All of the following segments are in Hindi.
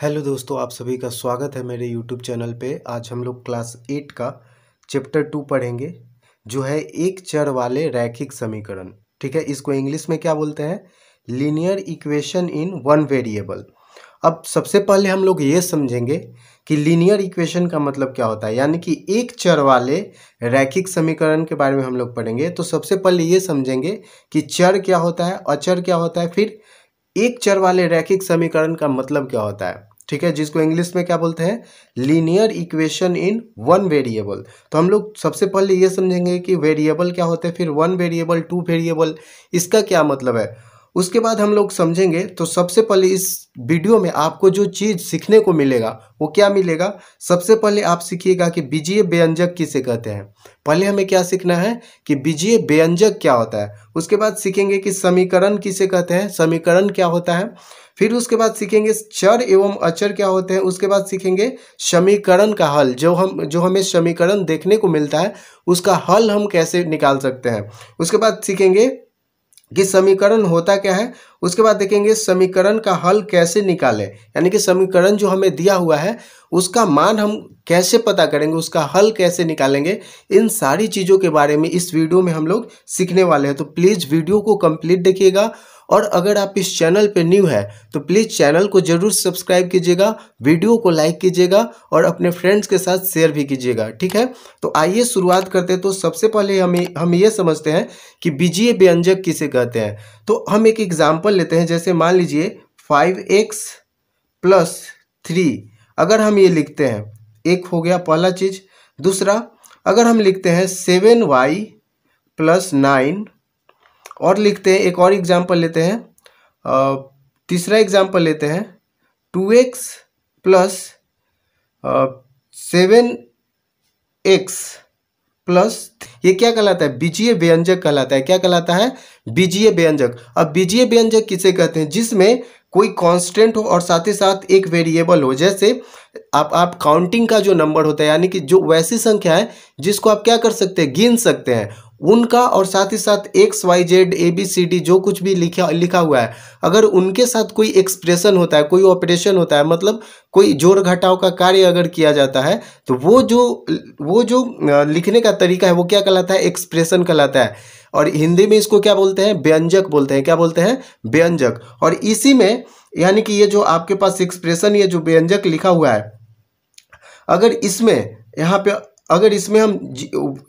हेलो दोस्तों, आप सभी का स्वागत है मेरे यूट्यूब चैनल पे। आज हम लोग क्लास 8 का चैप्टर 2 पढ़ेंगे, जो है एक चर वाले रैखिक समीकरण। ठीक है, इसको इंग्लिश में क्या बोलते हैं? Linear equation in one variable. अब सबसे पहले हम लोग ये समझेंगे कि लीनियर इक्वेशन का मतलब क्या होता है, यानी कि एक चर वाले रैखिक समीकरण के बारे में हम लोग पढ़ेंगे। तो सबसे पहले ये समझेंगे कि चर क्या होता है, अचर क्या होता है, फिर एक चर वाले रैखिक समीकरण का मतलब क्या होता है। ठीक है, जिसको इंग्लिश में क्या बोलते हैं? Linear equation in one variable. तो हम लोग सबसे पहले ये समझेंगे कि वेरिएबल क्या होते हैं, फिर वन वेरिएबल, टू वेरिएबल, इसका क्या मतलब है। उसके बाद हम लोग समझेंगे। तो सबसे पहले इस वीडियो में आपको जो चीज़ सीखने को मिलेगा वो क्या मिलेगा? सबसे पहले आप सीखिएगा कि बीजीय व्यंजक किसे कहते हैं। पहले हमें क्या सीखना है कि बीजीय व्यंजक क्या होता है। उसके बाद सीखेंगे कि समीकरण किसे कहते हैं, समीकरण क्या होता है। फिर उसके बाद सीखेंगे चर एवं अचर क्या होते हैं। उसके बाद सीखेंगे समीकरण का हल, जो हमें समीकरण देखने को मिलता है उसका हल हम कैसे निकाल सकते हैं। उसके बाद सीखेंगे कि समीकरण होता क्या है। उसके बाद देखेंगे समीकरण का हल कैसे निकालें, यानी कि समीकरण जो हमें दिया हुआ है उसका मान हम कैसे पता करेंगे, उसका हल कैसे निकालेंगे। इन सारी चीज़ों के बारे में इस वीडियो में हम लोग सीखने वाले हैं। तो प्लीज़ वीडियो को कंप्लीट देखिएगा, और अगर आप इस चैनल पे न्यू है तो प्लीज़ चैनल को जरूर सब्सक्राइब कीजिएगा, वीडियो को लाइक कीजिएगा और अपने फ्रेंड्स के साथ शेयर भी कीजिएगा। ठीक है, तो आइए शुरुआत करते हैं। तो सबसे पहले हम ये समझते हैं कि बीजीय व्यंजक किसे कहते हैं। तो हम एक एग्जाम्पल लेते हैं, जैसे मान लीजिए 5x + 3 अगर हम ये लिखते हैं, एक हो गया पहला चीज़। दूसरा, अगर हम लिखते हैं 7y + 9 और लिखते हैं, एक और एग्जाम्पल लेते हैं, तीसरा एग्जाम्पल लेते हैं 2x + 7x + ये क्या कहलाता है? बीजीय व्यंजक कहलाता है। क्या कहलाता है? बीजीय व्यंजक। अब बीजीय व्यंजक किसे कहते हैं? जिसमें कोई कांस्टेंट हो और साथ ही साथ एक वेरिएबल हो। जैसे आप काउंटिंग का जो नंबर होता है, यानी कि जो वैसी संख्या है जिसको आप क्या कर सकते हैं, गिन सकते हैं, उनका, और साथ ही साथ X Y Z A B C D जो कुछ भी लिखा हुआ है, अगर उनके साथ कोई एक्सप्रेशन होता है, कोई ऑपरेशन होता है, मतलब कोई जोड़ घटाव का कार्य अगर किया जाता है, तो वो जो लिखने का तरीका है वो क्या कहलाता है? एक्सप्रेशन कहलाता है। और हिंदी में इसको क्या बोलते हैं? व्यंजक बोलते हैं। क्या बोलते हैं? व्यंजक। और इसी में, यानी कि ये जो आपके पास एक्सप्रेशन, ये जो व्यंजक लिखा हुआ है, अगर इसमें यहाँ पे अगर इसमें हम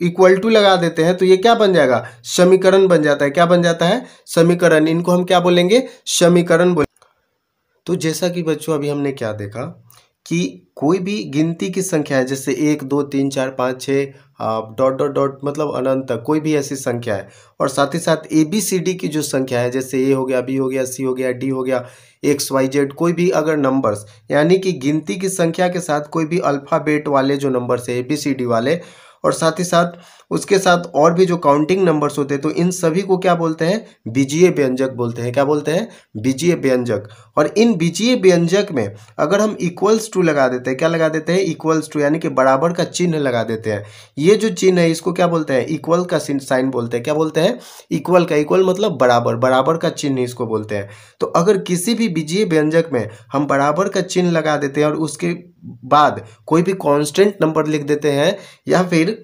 इक्वल टू लगा देते हैं तो ये क्या बन जाएगा? समीकरण बन जाता है। क्या बन जाता है? समीकरण। इनको हम क्या बोलेंगे? समीकरण बोलेंगे। तो जैसा कि बच्चों अभी हमने क्या देखा कि कोई भी गिनती की संख्या है, जैसे 1 2 3 4 5 6 डॉट डॉट डॉट, मतलब अनंत तक कोई भी ऐसी संख्या है, और साथ ही साथ ए बी सी डी की जो संख्या है, जैसे ए हो गया, बी हो गया, सी हो गया, डी हो गया, एक्स वाई जेड, कोई भी अगर नंबर्स, यानी कि गिनती की संख्या के साथ कोई भी अल्फ़ाबेट वाले जो नंबर्स है, ए बी सी डी वाले, और साथ ही साथ उसके साथ और भी जो काउंटिंग नंबर्स होते हैं, तो इन सभी को क्या बोलते हैं? बीजीय व्यंजक बोलते हैं। क्या बोलते हैं? बीजीय व्यंजक। और इन बीजीय व्यंजक में अगर हम इक्वल्स टू लगा देते हैं, क्या लगा देते हैं? इक्वल्स टू, यानी कि बराबर का चिन्ह लगा देते हैं। ये जो चिन्ह है इसको क्या बोलते हैं? इक्वल का साइन बोलते हैं। क्या बोलते हैं? इक्वल का। इक्वल मतलब बराबर, बराबर का चिन्ह इसको बोलते हैं। तो अगर किसी भी बीजीय व्यंजक में हम बराबर का चिन्ह लगा देते हैं और उसके बाद कोई भी कांस्टेंट नंबर लिख देते हैं, या फिर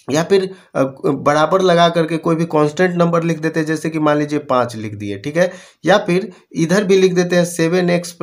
बराबर लगा करके कोई भी कांस्टेंट नंबर लिख देते हैं, जैसे कि मान लीजिए 5 लिख दिए, ठीक है, या फिर इधर भी लिख देते हैं 7x +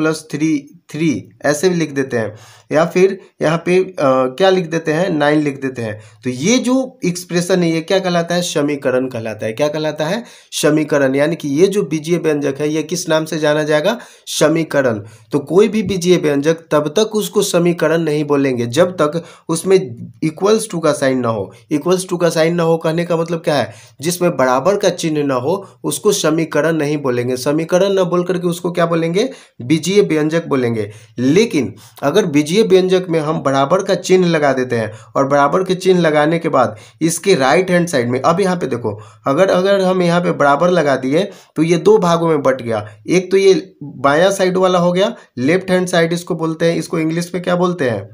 3 ऐसे भी लिख देते हैं, या फिर यहाँ पे क्या लिख देते हैं? 9 लिख देते हैं। तो ये जो एक्सप्रेशन है ये क्या कहलाता है? समीकरण कहलाता है। क्या कहलाता है? समीकरण। यानी कि ये जो बीजीय व्यंजक है ये किस नाम से जाना जाएगा? समीकरण। तो कोई भी बीजीय व्यंजक तब तक उसको समीकरण नहीं बोलेंगे जब तक उसमें इक्वल्स टू का साइन ना हो। इक्वल्स टू का साइन ना हो कहने का मतलब क्या है? जिसमें बराबर का चिन्ह ना हो उसको समीकरण नहीं बोलेंगे। समीकरण ना बोल करके उसको क्या बोलेंगे? बीजीय व्यंजक बोलेंगे। लेकिन अगर बीजीय व्यंजक में हम बराबर का चिन्ह लगा देते हैं, और बराबर के चिन्ह लगाने के बाद इसके राइट हैंड साइड में, अब यहाँ पे देखो, अगर हम यहाँ पे बराबर लगा दिए तो ये दो भागों में बट गया। एक तो ये बायां साइड वाला हो गया, लेफ्ट हैंड साइड इसको बोलते हैं, इसको इंग्लिश में क्या बोलते हैं?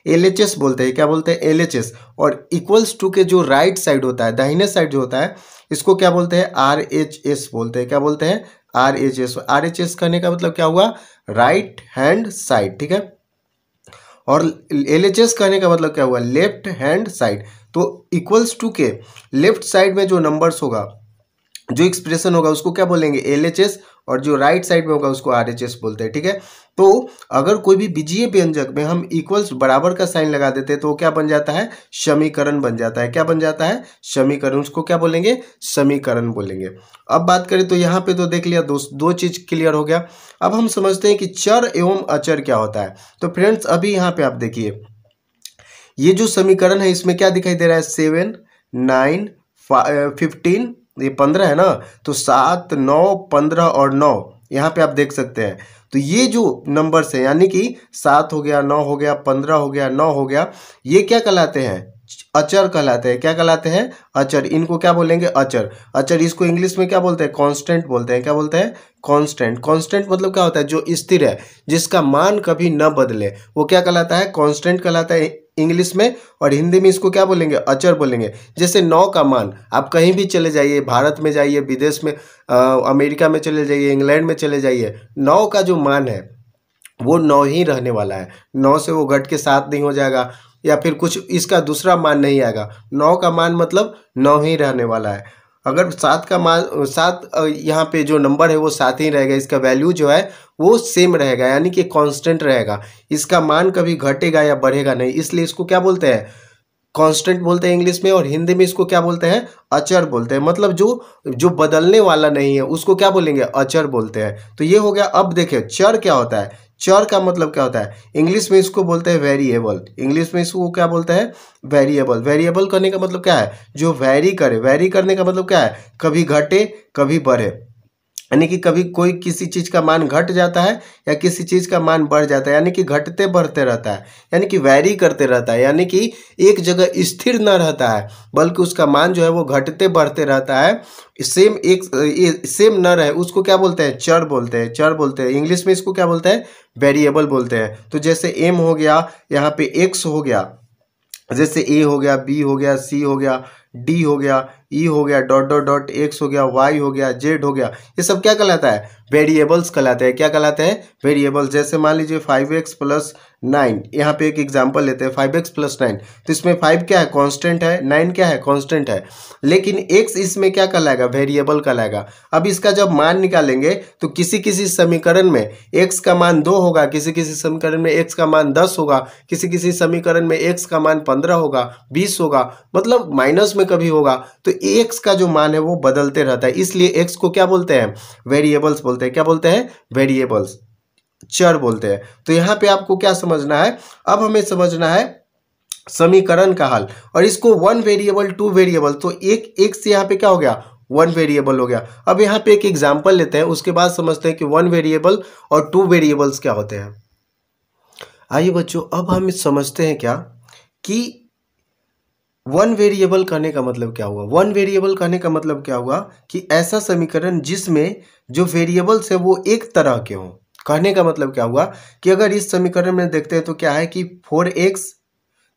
LHS बोलते हैं। क्या बोलते हैं? LHS। और इक्वल्स टू के जो राइट साइड होता है, दाहिने साइड जो होता है, इसको क्या बोलते हैं? RHS बोलते हैं। क्या बोलते हैं? RHS, RHS कहने का मतलब क्या हुआ, राइट हैंड साइड, ठीक है। और LHS कहने का मतलब क्या हुआ, लेफ्ट हैंड साइड। तो इक्वल्स टू के लेफ्ट साइड में जो नंबर्स होगा, जो एक्सप्रेशन होगा उसको क्या बोलेंगे, LHS, और जो राइट साइड में होगा उसको RHS बोलते हैं, ठीक है। तो अगर कोई भी बीजीय व्यंजक में हम इक्वल्स बराबर का साइन लगा देते हैं तो क्या बन जाता है, समीकरण बन जाता है। क्या बन जाता है, समीकरण। उसको क्या बोलेंगे, समीकरण बोलेंगे। अब बात करें तो यहाँ पे तो देख लिया, दो चीज क्लियर हो गया। अब हम समझते हैं कि चर एवं अचर क्या होता है। तो फ्रेंड्स अभी यहाँ पे आप देखिए, ये जो समीकरण है इसमें क्या दिखाई दे रहा है, 7 9 15, ये 15 है ना, तो 7 9 15 और 9 यहाँ पे आप देख सकते हैं। तो ये जो नंबर्स है यानी कि 7 हो गया, 9 हो गया, 15 हो गया, 9 हो गया, ये क्या कहलाते हैं, अचर कहलाते हैं। क्या कहलाते हैं, अचर। इनको क्या बोलेंगे, अचर। अचर इसको इंग्लिश में क्या बोलते हैं, कांस्टेंट बोलते हैं। क्या बोलते हैं, कांस्टेंट। कांस्टेंट मतलब क्या होता है, जो स्थिर है, जिसका मान कभी न बदले, वो क्या कहलाता है, कांस्टेंट कहलाता है इंग्लिश में। और हिंदी में इसको क्या बोलेंगे, अचर बोलेंगे। जैसे 9 का मान, आप कहीं भी चले जाइए, भारत में जाइए, विदेश में, अमेरिका में चले जाइए, इंग्लैंड में चले जाइए, 9 का जो मान है वो 9 ही रहने वाला है। 9 से वो घट के 7 नहीं हो जाएगा या फिर कुछ इसका दूसरा मान नहीं आएगा। 9 का मान मतलब 9 ही रहने वाला है। अगर 7 का मान, 7 यहाँ पे जो नंबर है वो 7 ही रहेगा। इसका वैल्यू जो है वो सेम रहेगा, यानी कि कांस्टेंट रहेगा। इसका मान कभी घटेगा या बढ़ेगा नहीं, इसलिए इसको क्या बोलते हैं, कांस्टेंट बोलते हैं इंग्लिश में। और हिंदी में इसको क्या बोलते हैं, अचर बोलते हैं। मतलब जो बदलने वाला नहीं है उसको क्या बोलेंगे, अचर बोलते हैं। तो ये हो गया। अब देखिए चर क्या होता है। चर का मतलब क्या होता है, इंग्लिश में इसको बोलते हैं वेरिएबल। इंग्लिश में इसको क्या बोलते हैं, वेरिएबल। वेरिएबल करने का मतलब क्या है, जो वैरी करे। वैरी करने का मतलब क्या है, कभी घटे कभी बढ़े, यानी कि कभी कोई किसी चीज का मान घट जाता है या किसी चीज का मान बढ़ जाता है, यानी कि घटते बढ़ते रहता है, यानी कि वैरी करते रहता है, यानी कि एक जगह स्थिर न रहता है, बल्कि उसका मान जो है वो घटते बढ़ते रहता है। सेम न रहे, उसको क्या बोलते हैं, चर बोलते हैं। चर बोलते हैं इंग्लिश में, इसको क्या बोलते हैं, वेरिएबल बोलते हैं। तो जैसे एम हो गया, यहाँ पे एक्स हो गया, जैसे ए हो गया, बी हो गया, सी हो गया, डी हो गया, ई हो गया, डॉट डॉट डॉट, एक्स हो गया, वाई हो गया, जेड हो गया, ये सब क्या कहलाता है, वेरिएबल्स कहलाते हैं। क्या कहलाते हैं, वेरिएबल्स। जैसे मान लीजिए 5x + 9, यहाँ पे एक एग्जांपल लेते हैं, 5x + 9, तो इसमें 5 क्या है, कांस्टेंट है, 9 क्या है, कांस्टेंट है, लेकिन x इसमें क्या कहलाएगा, वेरिएबल कहलाएगा। अब इसका जब मान निकालेंगे तो किसी किसी समीकरण में x का मान 2 होगा, किसी किसी समीकरण में x का मान 10 होगा, किसी किसी समीकरण में x का मान 15 होगा, 20 होगा, मतलब माइनस में कभी होगा। तो x का जो मान है वो बदलते रहता है, इसलिए x को क्या बोलते हैं, वेरिएबल्स बोलते हैं। क्या बोलते हैं, वेरिएबल्स, चर बोलते हैं। तो यहाँ पे आपको क्या समझना है, अब हमें समझना है समीकरण का हल। और इसको 1 वेरिएबल 2 वेरिएबल, तो एक से यहाँ पे क्या हो गया, 1 वेरिएबल हो गया। अब यहाँ पे एक एग्जांपल लेते हैं, उसके बाद समझते हैं कि 1 वेरिएबल और 2 वेरिएबल्स क्या होते हैं। आइए बच्चों, अब हम समझते हैं क्या कि 1 वेरिएबल कहने का मतलब क्या हुआ। 1 वेरिएबल कहने का मतलब क्या हुआ कि ऐसा समीकरण जिसमें जो वेरिएबल्स है वो एक तरह के हों। कहने का मतलब क्या हुआ कि अगर इस समीकरण में देखते हैं तो क्या है कि 4x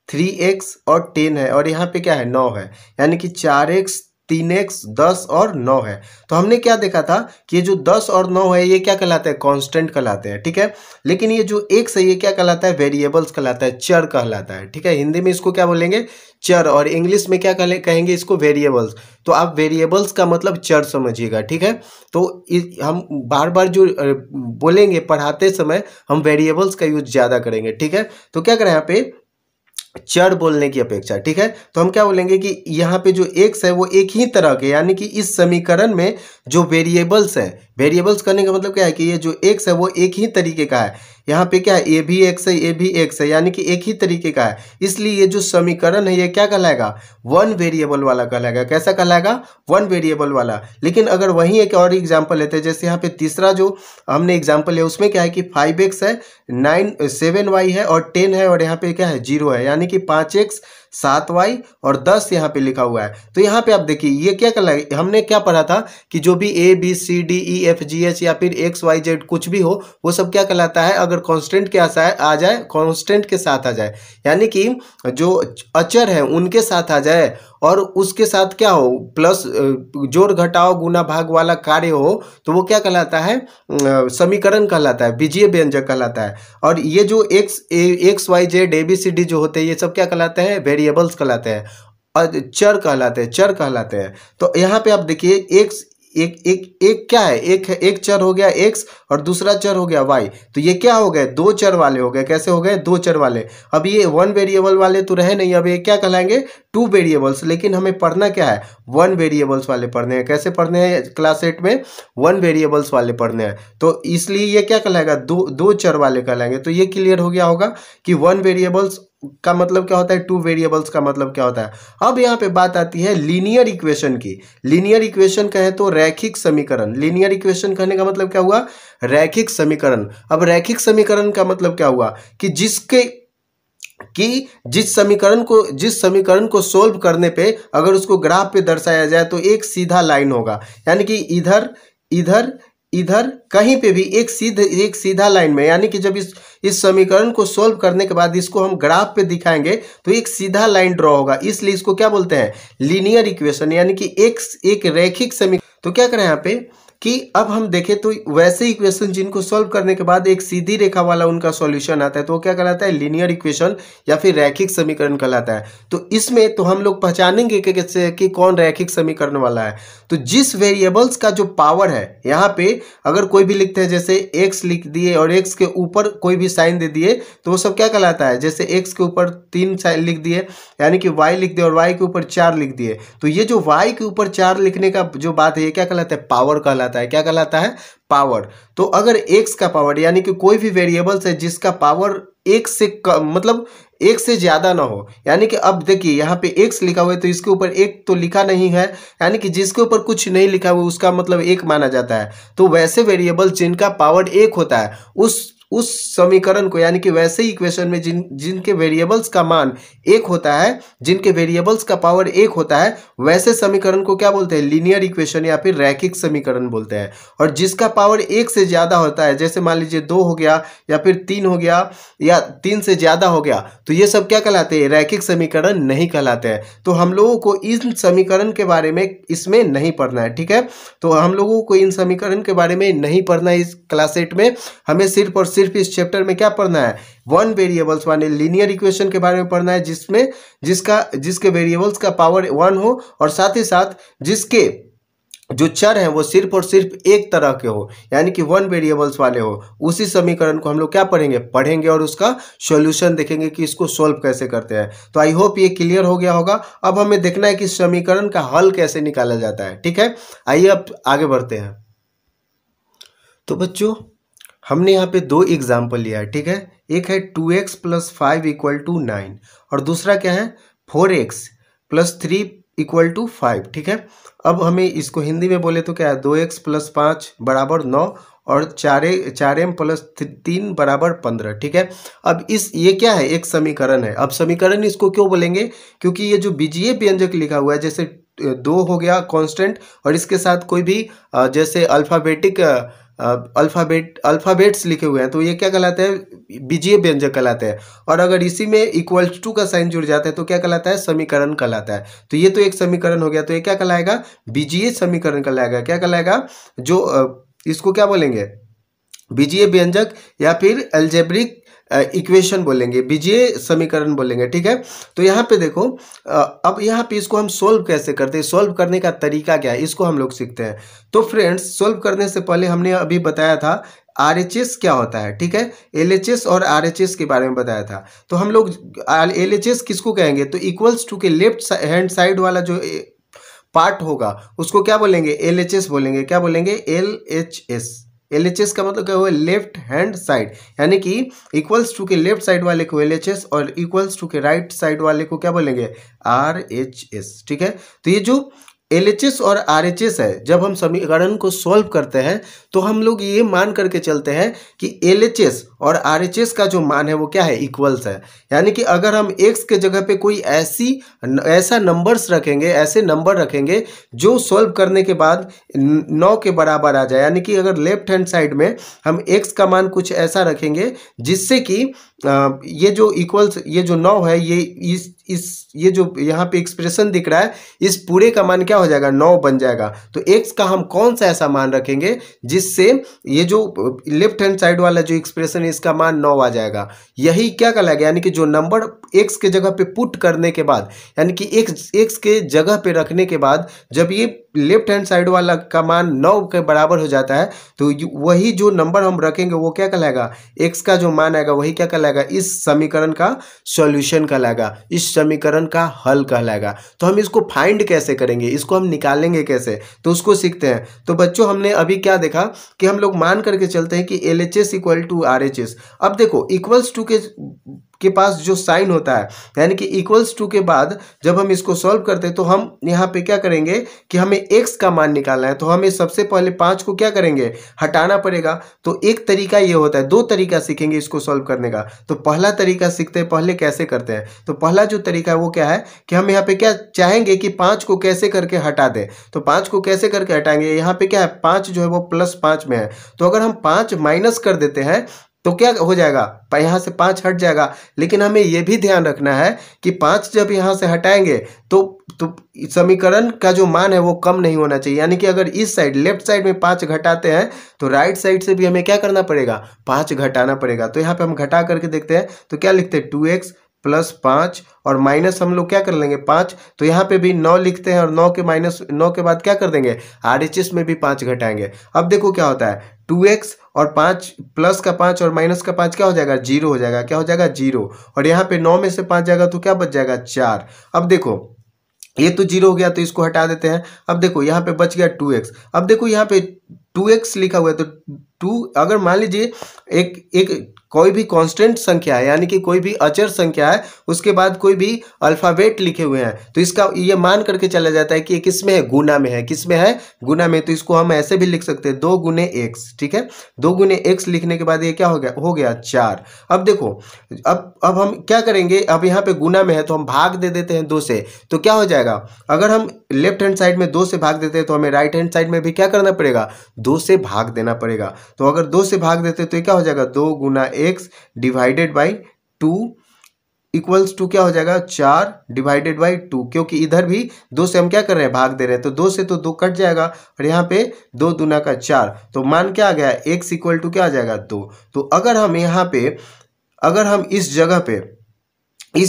3x और 10 है, और यहाँ पे क्या है, 9 है, यानी कि 4x 3x 10 और 9 है। तो हमने क्या देखा था कि ये जो 10 और 9 है ये क्या कहलाते हैं, कांस्टेंट कहलाते हैं, ठीक है। लेकिन ये जो x है ये क्या कहलाता है, वेरिएबल्स कहलाता है, चर कहलाता है, ठीक है। हिंदी में इसको क्या बोलेंगे, चर, और इंग्लिश में क्या कहेंगे इसको, वेरिएबल्स। तो आप वेरिएबल्स का मतलब चर समझिएगा, ठीक है। तो हम बार बार जो बोलेंगे पढ़ाते समय हम वेरिएबल्स का यूज ज़्यादा करेंगे, ठीक है। तो क्या करें यहाँ पे चर बोलने की अपेक्षा, ठीक है। तो हम क्या बोलेंगे कि यहाँ पे जो x है वो एक ही तरह के, यानी कि इस समीकरण में जो वेरिएबल्स है, वेरिएबल्स करने का मतलब क्या है कि ये जो x है वो एक ही तरीके का है। यहाँ पे क्या है, ए भी x है, ए भी x है, यानी कि एक ही तरीके का है। इसलिए ये जो समीकरण है ये क्या कहलाएगा, 1 वेरिएबल वाला कहलाएगा। कैसा कहलाएगा, 1 वेरिएबल वाला। लेकिन अगर वहीं एक और एग्जाम्पल लेते हैं, जैसे यहाँ पे तीसरा जो हमने एग्जाम्पल लिया उसमें क्या है कि 5x है, 7y है और 10 है, और यहाँ पे क्या है, 0 है, यानी कि 5x 7y और 10 यहाँ पे लिखा हुआ है। तो यहाँ पे आप देखिए ये क्या कहलाएगा, हमने क्या पढ़ा था कि जो भी a b c d e f g h या फिर x y z कुछ भी हो वो सब क्या कहलाता है, अगर कांस्टेंट के आ जाए, कांस्टेंट के साथ आ जाए, यानी कि जो अचर है उनके साथ आ जाए और उसके साथ क्या हो, प्लस जोड़ घटाव गुना भाग वाला कार्य हो, तो वो क्या कहलाता है, समीकरण कहलाता है, बीजीय व्यंजक कहलाता है। और ये जो X Y Z A B C D जो होते हैं, ये सब क्या कहलाते हैं, वेरिएबल्स कहलाते हैं और चर कहलाते हैं, चर कहलाते हैं। तो यहाँ पे आप देखिए एक्स एक एक एक क्या है, एक चर हो गया एक्स और दूसरा चर हो गया वाई। तो ये क्या हो गए, दो चर वाले हो गए। कैसे हो गए, दो चर वाले। अब ये वन वेरिएबल वाले तो रहे नहीं, अब ये क्या कहलाएंगे, टू वेरिएबल्स। लेकिन हमें पढ़ना क्या है, वन वेरिएबल्स वाले पढ़ने हैं। कैसे पढ़ने हैं, क्लास 8 में वन वेरिएबल्स वाले पढ़ने हैं। तो इसलिए ये क्या कहलाएगा, दो चर वाले कहलाएंगे। तो ये क्लियर हो गया होगा कि वन वेरिएबल्स का मतलब क्या होता है, टू वेरिएबल्स का मतलब क्या होता है। अब यहाँ पे बात आती है लीनियर इक्वेशन की। लीनियर इक्वेशन कहे तो रैखिक समीकरण। लीनियर इक्वेशन कहने का मतलब क्या हुआ, रैखिक समीकरण। अब रैखिक समीकरण का मतलब क्या हुआ कि जिस समीकरण को सोल्व करने पे अगर उसको ग्राफ पे दर्शाया जाए तो एक सीधा लाइन होगा, यानी कि इधर कहीं पे भी एक सीधा लाइन में, यानी कि जब इस समीकरण को सोल्व करने के बाद इसको हम ग्राफ पे दिखाएंगे तो एक सीधा लाइन ड्रॉ होगा, इसलिए इसको क्या बोलते हैं, लीनियर इक्वेशन, यानी कि एक रैखिक समीकरण। तो क्या करें यहाँ पे कि अब हम देखें तो वैसे इक्वेशन जिनको सॉल्व करने के बाद एक सीधी रेखा वाला उनका सॉल्यूशन आता है, तो वो क्या कहलाता है, लीनियर इक्वेशन या फिर रैखिक समीकरण कहलाता है। तो इसमें तो हम लोग पहचानेंगे कि कैसे कि कौन रैखिक समीकरण वाला है। तो जिस वेरिएबल्स का जो पावर है, यहाँ पे अगर कोई भी लिखते हैं, जैसे एक्स लिख दिए और एक्स के ऊपर कोई भी साइन दे दिए, तो वो सब क्या कहलाता है, जैसे एक्स के ऊपर 3 साइन लिख दिए, यानी कि वाई लिख दिए और वाई के ऊपर 4 लिख दिए। तो ये जो वाई के ऊपर 4 लिखने का जो बात है, ये क्या कहलाता है, पावर कहलाता है। क्या कहलाता है, पावर। तो अगर x का पावर, यानी कि कोई भी वेरिएबल्स है जिसका पावर एक से मतलब एक से ज्यादा ना हो, यानी कि अब देखिए यहाँ पे x लिखा हुआ है तो इसके ऊपर एक तो लिखा नहीं है, यानी कि जिसके ऊपर कुछ नहीं लिखा हुआ उसका मतलब एक माना जाता है। तो वैसे वेरिएबल जिनका पावर एक होता है उस समीकरण को, यानी कि वैसे इक्वेशन में जिनके वेरिएबल्स का मान एक होता है, जिनके वेरिएबल्स का पावर एक होता है, वैसे समीकरण को क्या बोलते हैं, लीनियर इक्वेशन या फिर रैखिक समीकरण बोलते हैं। और जिसका पावर एक से ज्यादा होता है, जैसे मान लीजिए 2 हो गया या फिर 3 हो गया या 3 से ज्यादा हो गया, तो ये सब क्या कहलाते हैं, रैखिक समीकरण नहीं कहलाते हैं। तो हम लोगों को इन समीकरण के बारे में इसमें नहीं पढ़ना है, ठीक है। तो हम लोगों को इन समीकरण के बारे में नहीं पढ़ना है इस क्लास 8 में। हमें सिर्फ और सिर्फ इस चैप्टर में क्या पढ़ना है, वन वेरिएबल्स वाले लीनियर इक्वेशन के बारे में पढ़ना है, जिसके वेरिएबल्स का पावर 1 हो और साथ ही साथ जिसके जो चर हैं वो सिर्फ और सिर्फ एक तरह के हो, यानी कि वन वेरिएबल्स वाले हो। उसी समीकरण को हम लोग क्या पढ़ेंगे और उसका सॉल्यूशन देखेंगे कि इसको सॉल्व कैसे करते हैं। तो आई होप ये क्लियर हो गया होगा। अब हमें देखना है कि समीकरण का हल कैसे निकाला जाता है, ठीक है। आइए अब आगे बढ़ते हैं। तो बच्चों हमने यहाँ पे 2 एग्जाम्पल लिया है, ठीक है। एक है 2x + 5 = 9 और दूसरा क्या है 4x + 3 = 5, ठीक है। अब हमें इसको हिंदी में बोले तो क्या है, 2x + 5 = 9 और 4m + 3 = 15, ठीक है। अब ये क्या है, एक समीकरण है। अब समीकरण इसको क्यों बोलेंगे, क्योंकि ये जो बीजीय व्यंजक लिखा हुआ है, जैसे 2 हो गया कांस्टेंट और इसके साथ कोई भी जैसे अल्फ़ाबेट्स लिखे हुए हैं, तो ये क्या कहलाते हैं, बीजीय व्यंजक कहलाते हैं। और अगर इसी में =टू का साइन जुड़ जाता है तो क्या कहलाता है, समीकरण कहलाता है। तो ये तो एक समीकरण हो गया, तो ये क्या कहलाएगा, बीजीय समीकरण कहलाएगा। क्या कहलाएगा, जो इसको क्या बोलेंगे, बीजीय व्यंजक या फिर अलजेब्रिक इक्वेशन बोलेंगे, बीजीय समीकरण बोलेंगे, ठीक है। तो यहाँ पे देखो, अब यहाँ पे इसको हम सोल्व कैसे करते हैं, सोल्व करने का तरीका क्या है, इसको हम लोग सीखते हैं। तो फ्रेंड्स, सोल्व करने से पहले हमने अभी बताया था RHS क्या होता है, ठीक है। LHS और RHS के बारे में बताया था। तो हम लोग LHS किसको कहेंगे, तो =टू के लेफ्ट हैंड साइड वाला जो पार्ट होगा उसको क्या बोलेंगे, LHS बोलेंगे। क्या बोलेंगे, LHS। LHS का मतलब क्या हुआ, लेफ्ट हैंड साइड, यानी कि =टू के लेफ्ट साइड वाले को LHS और =टू के राइट साइड वाले को क्या बोलेंगे, RHS, ठीक है। तो ये जो LHS और RHS है, जब हम समीकरण को सॉल्व करते हैं तो हम लोग ये मान करके चलते हैं कि LHS और RHS का जो मान है वो क्या है, इक्वल्स है। यानी कि अगर हम x के जगह पे कोई ऐसा नंबर्स रखेंगे, ऐसे नंबर रखेंगे जो सॉल्व करने के बाद 9 के बराबर आ जाए, यानी कि अगर लेफ्ट हैंड साइड में हम x का मान कुछ ऐसा रखेंगे जिससे कि ये जो इक्वल्स, ये जो 9 है, ये जो यहाँ पे एक्सप्रेशन दिख रहा है, इस पूरे का मान क्या हो जाएगा, 9 बन जाएगा। तो x का हम कौन सा ऐसा मान रखेंगे जिससे ये जो लेफ्ट हैंड साइड वाला जो एक्सप्रेशन है इसका मान 9 आ जाएगा। यही क्या कहलाएगा, यानी कि जो नंबर x के जगह पे पुट करने के बाद, यानी कि x के जगह पे रखने के बाद जब ये लेफ्ट हैंड साइड वाला का मान 9 के बराबर हो जाता है तो वही जो नंबर हम रखेंगे वो क्या कहलाएगा, x का जो मान आएगा वही क्या कहलाएगा, इस समीकरण का सॉल्यूशन कहलाएगा, इस समीकरण का हल कहलाएगा। तो हम इसको फाइंड कैसे करेंगे, इसको हम निकालेंगे कैसे, तो उसको सीखते हैं। तो बच्चों हमने अभी क्या देखा कि हम लोग मान करके चलते हैं कि LHS इक्वल टू RHS। अब देखो इक्वल्स टू के पास जो साइन होता है, यानी कि इक्वल्स टू के बाद जब हम इसको सॉल्व करते हैं तो हम यहाँ पे क्या करेंगे कि हमें x का मान निकालना है। तो हमें सबसे पहले 5 को क्या करेंगे, हटाना पड़ेगा। तो एक तरीका ये होता है, 2 तरीका सीखेंगे इसको सॉल्व करने का। तो पहला तरीका सीखते हैं, पहले कैसे करते हैं। तो पहला जो तरीका है वो क्या है कि हम यहाँ पे क्या चाहेंगे कि 5 को कैसे करके हटा दें। तो 5 को कैसे करके हटाएंगे, यहाँ पे क्या है, 5 जो है वो +5 में है। तो अगर हम 5 माइनस कर देते हैं तो क्या हो जाएगा, यहाँ से 5 हट जाएगा। लेकिन हमें यह भी ध्यान रखना है कि 5 जब यहाँ से हटाएंगे तो समीकरण का जो मान है वो कम नहीं होना चाहिए। यानी कि अगर इस साइड लेफ्ट साइड में 5 घटाते हैं तो राइट साइड से भी हमें क्या करना पड़ेगा, 5 घटाना पड़ेगा। तो यहाँ पे हम घटा करके देखते हैं तो क्या लिखते हैं, 2x + 5 और माइनस हम लोग क्या कर लेंगे 5। तो यहाँ पे भी 9 लिखते हैं और 9 के बाद क्या कर देंगे, RHS में भी 5 घटाएंगे। अब देखो क्या होता है, 2x और 5 प्लस का 5 और माइनस का 5 क्या हो जाएगा, 0 हो जाएगा। क्या हो जाएगा, 0। और यहाँ पे 9 में से 5 जाएगा तो क्या बच जाएगा, 4। अब देखो ये तो 0 हो गया तो इसको हटा देते हैं। अब देखो यहाँ पे बच गया 2x। अब देखो यहाँ पे 2x लिखा हुआ है तो 2, अगर मान लीजिए एक कोई भी कांस्टेंट संख्या है, यानी कि कोई भी अचर संख्या है, उसके बाद कोई भी अल्फाबेट लिखे हुए हैं, तो इसका ये मान करके चला जाता है कि ये किस में है, गुना में है। किस में है, गुना में। तो इसको हम ऐसे भी लिख सकते हैं 2 गुने x। ठीक है, 2 गुने x लिखने के बाद ये क्या हो गया 4। अब देखो अब हम क्या करेंगे, अब यहाँ पे गुना में है तो हम भाग दे देते हैं 2 से। तो क्या हो जाएगा, अगर हम लेफ्ट हैंड साइड में 2 से भाग देते हैं तो हमें राइट हैंड साइड में भी क्या करना पड़ेगा, 2 से भाग देना पड़ेगा। तो अगर 2 से भाग देते तो ये क्या हो जाएगा, 2 गुना x divided by 2 equals to क्या हो जाएगा, 4 डिवाइडेड बाई 2। क्योंकि इधर भी 2 से हम क्या कर रहे हैं, भाग दे रहे हैं। तो 2 से तो 2 कट जाएगा और यहाँ पे 2 दूना का 4। तो मान क्या आ गया, x इक्वल टू क्या आ जाएगा, 2। तो अगर हम यहाँ पे, अगर हम इस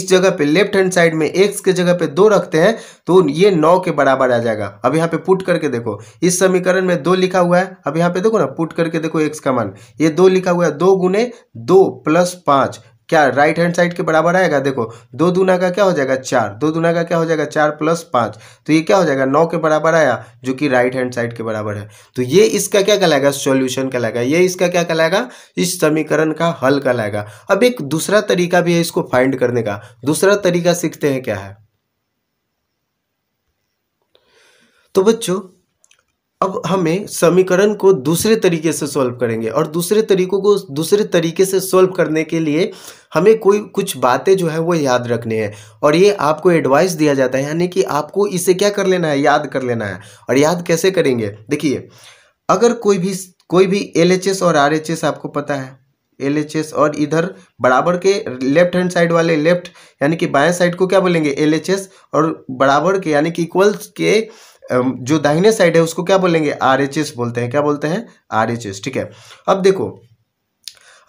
जगह पे लेफ्ट हैंड साइड में x के जगह पे 2 रखते हैं तो ये 9 के बराबर आ जाएगा। अब यहाँ पे पुट करके देखो, इस समीकरण में 2 लिखा हुआ है। अब यहाँ पे देखो ना, पुट करके देखो x का मान, ये 2 लिखा हुआ है, 2 गुने 2 + 5 क्या राइट हैंड साइड के बराबर आएगा। देखो 2 दूना का क्या हो जाएगा 4, 2 दूना का क्या हो जाएगा 4 + 5। तो ये क्या हो जाएगा 9 के बराबर आया, जो कि राइट हैंड साइड के बराबर है। तो ये इसका क्या कहलाएगा, सॉल्यूशन कहलाएगा। ये इसका क्या कहलाएगा, इस समीकरण का हल कहलाएगा। अब एक दूसरा तरीका भी है इसको फाइंड करने का। दूसरा तरीका सीखते हैं क्या है। तो बच्चों अब हमें समीकरण को दूसरे तरीके से सॉल्व करेंगे और दूसरे तरीके से सॉल्व करने के लिए हमें कुछ बातें जो है वो याद रखनी है और ये आपको एडवाइस दिया जाता है, यानी कि आपको इसे क्या कर लेना है, याद कर लेना है। और याद कैसे करेंगे, देखिए अगर कोई भी LHS और RHS आपको पता है, LHS और इधर बराबर के लेफ्ट हैंड साइड वाले, लेफ्ट यानी कि बाएं साइड को क्या बोलेंगे LHS और बराबर के यानी कि इक्वल्स के जो दाहिने साइड है उसको क्या बोलेंगे RHS बोलते हैं। क्या बोलते हैं, RHS। ठीक है, अब देखो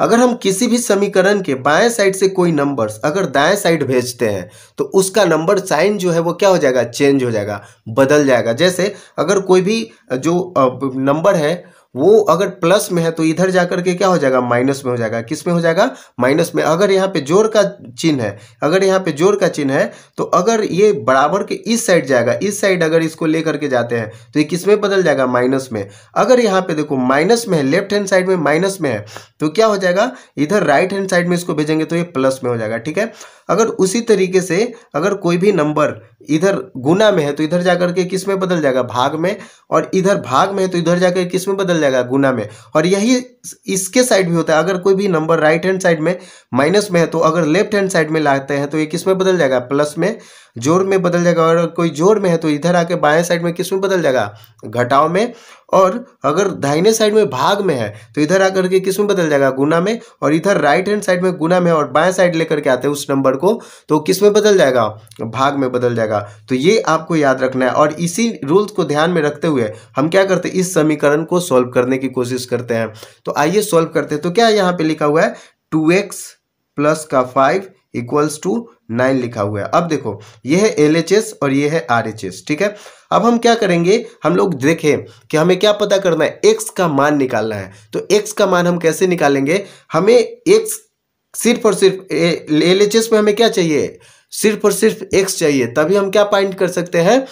अगर हम किसी भी समीकरण के बाएं साइड से कोई नंबर्स अगर दाएं साइड भेजते हैं तो उसका नंबर साइन जो है वो क्या हो जाएगा, चेंज हो जाएगा, बदल जाएगा। जैसे अगर कोई भी जो नंबर है वो अगर प्लस में है तो इधर जाकर के क्या हो जाएगा, माइनस में हो जाएगा। किस में हो जाएगा, माइनस में। अगर यहाँ पे जोड़ का चिन्ह है, अगर यहाँ पे जोड़ का चिन्ह है तो अगर ये बराबर के इस साइड जाएगा, इस साइड अगर इसको लेकर के जाते हैं तो ये किस में बदल जाएगा, माइनस में। अगर यहाँ पे देखो माइनस में है, लेफ्ट हैंड साइड में माइनस में है तो क्या हो जाएगा, इधर राइट हैंड साइड में इसको भेजेंगे तो ये प्लस में हो जाएगा। ठीक है, अगर उसी तरीके से अगर कोई भी नंबर इधर गुना में है तो इधर जाकर के किस में बदल जाएगा, भाग में, और इधर भाग में है तो इधर जाकर किस में बदल जाएगा, गुना में। और यही इसके साइड भी होता है, अगर कोई भी नंबर राइट हैंड साइड में माइनस में है तो अगर लेफ्ट हैंड साइड में लाते हैं तो ये किस में बदल जाएगा, प्लस में, जोड़ में बदल जाएगा। और कोई जोड़ में है तो इधर आके बाएं साइड में किस में बदल जाएगा, घटाव में। और अगर दाहिने साइड में भाग में है तो इधर आकर के किस में बदल जाएगा, गुना में। और इधर राइट हैंड साइड में गुना में और बाएं साइड लेकर के आते हैं उस नंबर को तो किस में बदल जाएगा, भाग में बदल जाएगा। तो ये आपको याद रखना है। और इसी रूल्स को ध्यान में रखते हुए हम क्या करते हैं, इस समीकरण को सॉल्व करने की कोशिश करते हैं। तो आइए सॉल्व करते हैं। तो क्या यहाँ पे लिखा हुआ है, 2x प्लस का 5 इक्वल्स टू 9 लिखा हुआ है। अब देखो ये है LHS और ये है RHS। ठीक है, अब हम क्या करेंगे, हम लोग देखें कि हमें क्या पता करना है, x का मान निकालना है। तो x का मान हम कैसे निकालेंगे, हमें x सिर्फ और सिर्फ LHS में हमें क्या चाहिए, सिर्फ और सिर्फ x चाहिए, तभी हम क्या फाइंड कर सकते हैं,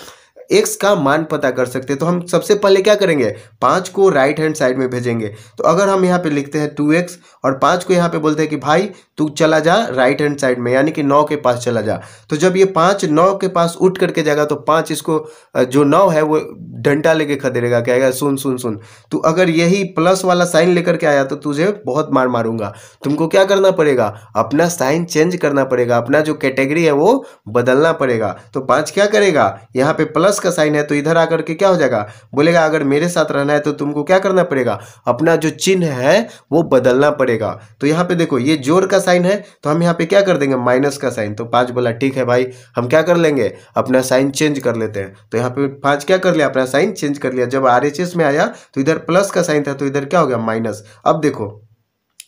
x का मान पता कर सकते हैं। तो हम सबसे पहले क्या करेंगे, 5 को राइट हैंड साइड में भेजेंगे। तो अगर हम यहाँ पे लिखते हैं 2x और 5 को यहाँ पे बोलते हैं कि भाई तू चला जा राइट हैंड साइड में, यानी कि 9 के पास चला जा। तो जब ये 5 9 के पास उठ करके जाएगा तो 5 इसको जो 9 है वो डंडा लेके खदेड़ेगा, कहेगा सुन सुन सुन, तू अगर यही प्लस वाला साइन लेकर के आया तो तुझे बहुत मार मारूंगा। तुमको क्या करना पड़ेगा, अपना साइन चेंज करना पड़ेगा, अपना जो कैटेगरी है वो बदलना पड़ेगा। तो 5 क्या करेगा, यहाँ पे प्लस का साइन है तो इधर आकर के क्या हो जाएगा, बोलेगा अगर मेरे साथ रहना है तो तुमको क्या करना पड़ेगा, अपना जो चिन्ह है वो बदलना पड़ेगा। तो यहाँ पे देखो ये जोड़ का साइन है तो हम यहाँ पे क्या कर देंगे, माइनस का साइन। तो 5 बोला ठीक है भाई, हम क्या कर लेंगे, अपना साइन चेंज कर लेते हैं। तो यहाँ पे 5 क्या कर लिया, अपना साइन चेंज कर लिया। जब RHS में आया तो इधर प्लस का साइन था तो इधर क्या हो गया, माइनस। अब देखो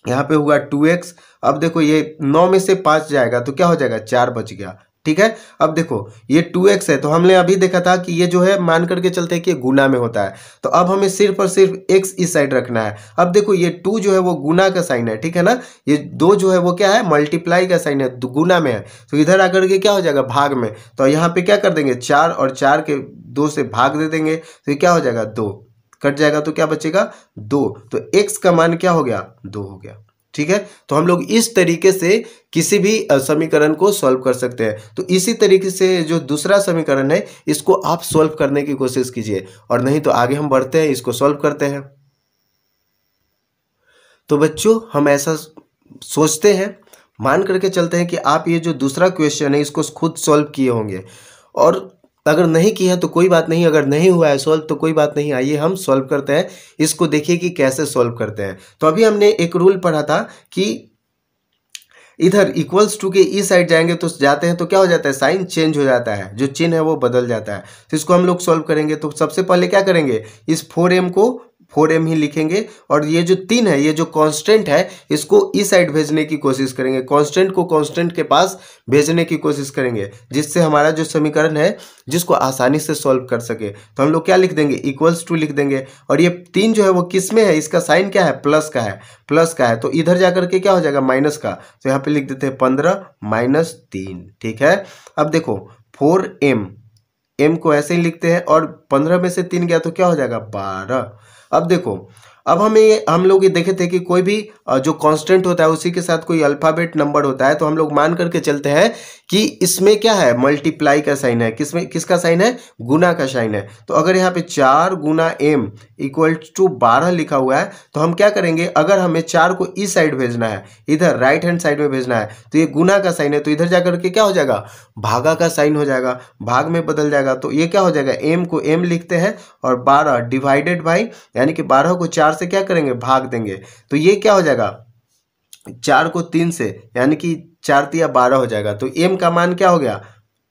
यहाँ पे हुआ 2x। अब देखो ये 9 में से 5 जाएगा तो क्या हो जाएगा, 4 बच गया। ठीक है, अब देखो ये 2x है तो हमने अभी देखा था कि ये जो है मान करके चलते हैं कि गुना में होता है। तो अब हमें सिर्फ और सिर्फ x इस साइड रखना है। अब देखो ये 2 जो है वो गुना का साइन है, ठीक है ना, ये 2 जो है वो क्या है, मल्टीप्लाई का साइन है, गुना में है। तो इधर आकर के क्या हो जाएगा, भाग में। तो यहाँ पे क्या कर देंगे, 4 और 4 के 2 से भाग दे देंगे तो ये क्या हो जाएगा, 2 कट जाएगा तो क्या बचेगा, 2। तो x का मान क्या हो गया, 2 हो गया। ठीक है, तो हम लोग इस तरीके से किसी भी समीकरण को सॉल्व कर सकते हैं। तो इसी तरीके से जो दूसरा समीकरण है इसको आप सॉल्व करने की कोशिश कीजिए, और नहीं तो आगे हम बढ़ते हैं, इसको सॉल्व करते हैं। तो बच्चों हम ऐसा सोचते हैं, मान करके चलते हैं कि आप ये जो दूसरा क्वेश्चन है इसको खुद सॉल्व किए होंगे, और अगर नहीं किया है तो कोई बात नहीं, अगर नहीं हुआ है सॉल्व तो कोई बात नहीं। आइए हम सॉल्व करते हैं, इसको देखिए कि कैसे सॉल्व करते हैं। तो अभी हमने एक रूल पढ़ा था कि इधर इक्वल्स टू के इस साइड जाएंगे तो जाते हैं तो क्या हो जाता है, साइन चेंज हो जाता है, जो चिन्ह है वो बदल जाता है। तो इसको हम लोग सॉल्व करेंगे। तो सबसे पहले क्या करेंगे, इस 4m को 4m ही लिखेंगे, और ये जो 3 है, ये जो कांस्टेंट है, इसको इस साइड भेजने की कोशिश करेंगे, कांस्टेंट को कांस्टेंट के पास भेजने की कोशिश करेंगे, जिससे हमारा जो समीकरण है जिसको आसानी से सॉल्व कर सके। तो हम लोग क्या लिख देंगे, इक्वल्स टू लिख देंगे। और ये 3 जो है वो किस में है, इसका साइन क्या है, प्लस का है, प्लस का है। तो इधर जाकर के क्या हो जाएगा, माइनस का। तो यहाँ पे लिख देते हैं 15 माइनस 3। ठीक है, अब देखो 4m, m को ऐसे ही लिखते हैं, और 15 में से 3 गया तो क्या हो जाएगा, 12। अब देखो, अब हम लोग ये देखे थे कि कोई भी जो कांस्टेंट होता है उसी के साथ कोई अल्फाबेट नंबर होता है, तो हम लोग मान करके चलते हैं कि इसमें क्या है, मल्टीप्लाई का साइन है, किसका साइन है, गुना का साइन है। तो अगर यहाँ पे 4 गुना m इक्वल टू 12 लिखा हुआ है तो हम क्या करेंगे, अगर हमें 4 को इस साइड भेजना है, इधर राइट हैंड साइड में भेजना है, तो ये गुना का साइन है, तो इधर जाकर के क्या हो जाएगा, भागा का साइन हो जाएगा, भाग में बदल जाएगा। तो ये क्या हो जाएगा, m को m लिखते हैं और 12 डिवाइडेड बाई, यानी कि 12 को 4 से क्या करेंगे, भाग देंगे। तो ये क्या हो जाएगा, 4 को 3 से, यानी कि 4 तिया 12 हो जाएगा। तो m का मान क्या हो गया,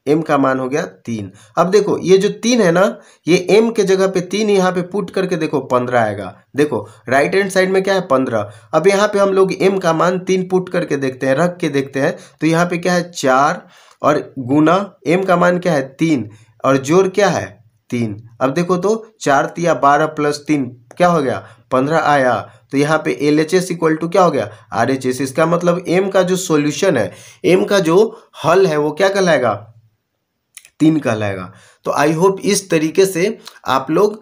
m का मान हो गया 3। अब देखो ये जो 3 है ना, ये m के जगह पे 3 यहाँ पे पुट करके देखो 15 आएगा। देखो राइट हैंड साइड में क्या है, 15। अब यहाँ पे हम लोग m का मान 3 पुट करके देखते हैं, रख के देखते हैं। तो यहाँ पे क्या है, 4 और गुना m का मान क्या है, 3, और जोड़ क्या है, 3। अब देखो तो 4 तिया 12 प्लस 3 क्या हो गया 15 आया, तो यहाँ पे LHS इक्वल टू क्या हो गया RHS। इसका मतलब M का जो सॉल्यूशन है, M का जो हल है वो क्या कहलाएगा 3 कहलाएगा। तो आई होप इस तरीके से आप लोग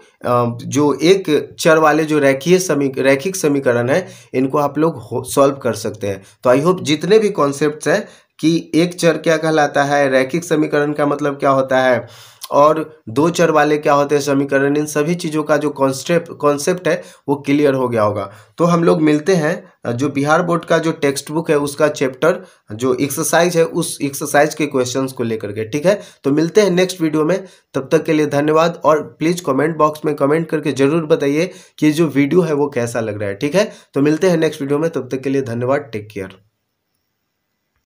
जो एक चर वाले जो रैखिक समीकरण है इनको आप लोग सॉल्व कर सकते हैं। तो आई होप जितने भी कॉन्सेप्ट्स हैं कि एक चर क्या कहलाता है, रैखिक समीकरण का मतलब क्या होता है, और 2 चर वाले क्या होते हैं समीकरण, इन सभी चीज़ों का जो कॉन्सेप्ट है वो क्लियर हो गया होगा। तो हम लोग मिलते हैं जो बिहार बोर्ड का जो टेक्स्ट बुक है उसका चैप्टर जो एक्सरसाइज है उस एक्सरसाइज के क्वेश्चंस को लेकर के, ठीक है। तो मिलते हैं नेक्स्ट वीडियो में, तब तक के लिए धन्यवाद। और प्लीज़ कमेंट बॉक्स में कमेंट करके ज़रूर बताइए कि जो वीडियो है वो कैसा लग रहा है, ठीक है। तो मिलते हैं नेक्स्ट वीडियो में, तब तक के लिए धन्यवाद, टेक केयर।